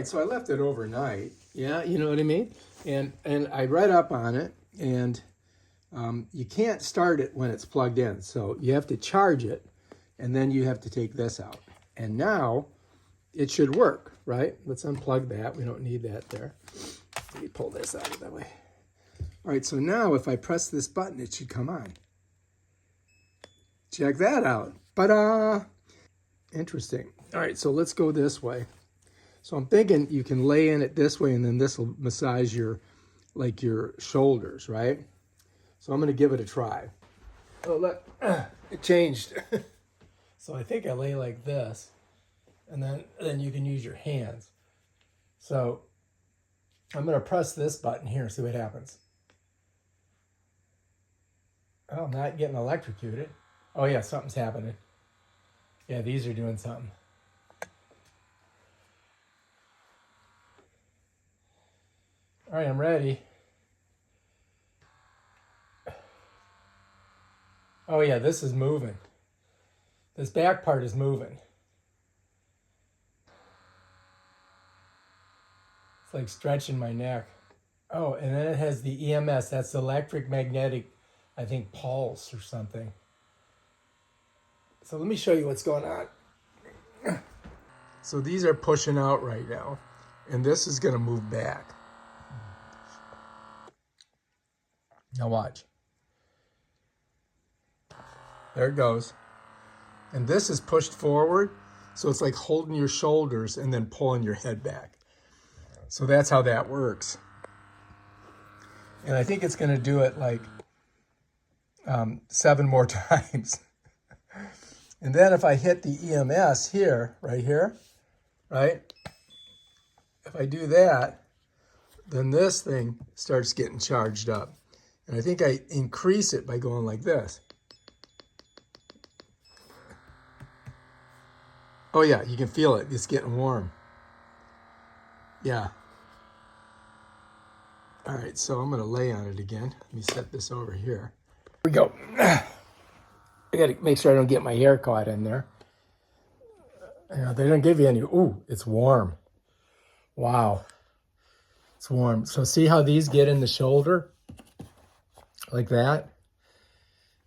right, so I left it overnight. Yeah, you know what I mean? And I read up on it, and you can't start it when it's plugged in. So you have to charge it, and then you have to take this out. And now it should work, right? Let's unplug that. We don't need that there. Let me pull this out of the way. All right, so now if I press this button, it should come on. Check that out. Ta-da! Interesting. All right, so let's go this way. So I'm thinking you can lay in it this way, and then this will massage your shoulders, right? So I'm going to give it a try. Oh, look, it changed. So I think I lay like this, and then you can use your hands. So I'm going to press this button here, see what happens. Oh, I'm not getting electrocuted. Oh yeah, something's happening. Yeah, these are doing something. All right, I'm ready. Oh yeah, this is moving. This back part is moving. It's like stretching my neck. Oh, and then it has the EMS. That's electric magnetic, I think, pulse or something. So let me show you what's going on. So these are pushing out right now, and this is going to move back. Now watch. There it goes. And this is pushed forward, so it's like holding your shoulders and then pulling your head back. So that's how that works. And I think it's going to do it like 7 more times. And then if I hit the EMS here, right here, right? If I do that, then this thing starts getting charged up. And I think I increase it by going like this. Oh yeah, you can feel it. It's getting warm. Yeah. All right, so I'm going to lay on it again. Let me set this over here. Here we go. I got to make sure I don't get my hair caught in there. You know, they don't give you any. Ooh, it's warm. Wow. It's warm. So see how these get in the shoulder? Like that.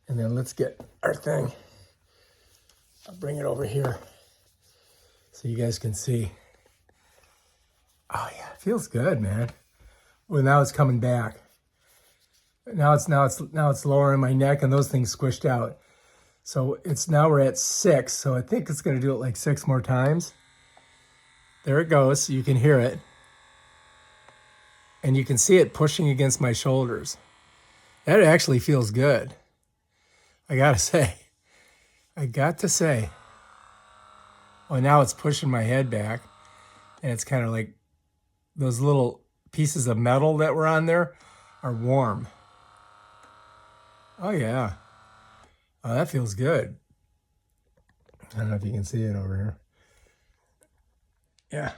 And then let's get our thing. I'll bring it over here so you guys can see. Oh yeah, it feels good, man. Well, now it's coming back. Now it's lowering my neck, and those things squished out. So now we're at 6. So I think it's going to do it like 6 more times. There it goes. So you can hear it. And you can see it pushing against my shoulders. That actually feels good. I got to say. Oh, now it's pushing my head back. And it's kind of like those little pieces of metal that were on there are warm. Oh, yeah. Oh, that feels good. I don't know if you can see it over here. Yeah.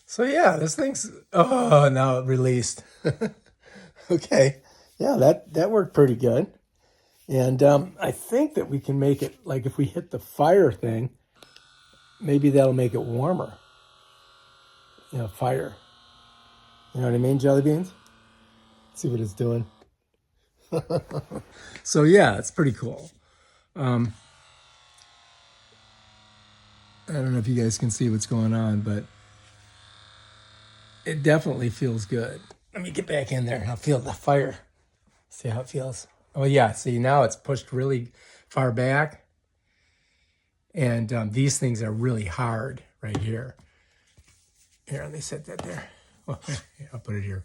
So yeah, this thing's, oh, now it released. Okay. Yeah, that worked pretty good. And I think that we can make it, like if we hit the fire thing, maybe that'll make it warmer. You know, fire. You know what I mean, jelly beans? Let's see what it's doing. So yeah, it's pretty cool. I don't know if you guys can see what's going on, but it definitely feels good. Let me get back in there and I'll feel the fire. See how it feels. Oh yeah, see now it's pushed really far back. And these things are really hard right here. Here, let me set that there. Oh, yeah, I'll put it here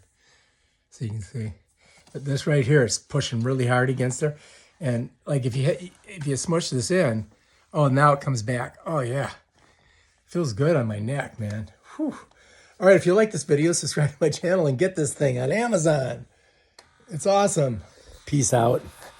so you can see. But this right here is pushing really hard against there. And like if you smush this in, oh, now it comes back. Oh yeah, feels good on my neck, man. Whew. All right, if you like this video, subscribe to my channel and get this thing on Amazon. It's awesome. Peace out.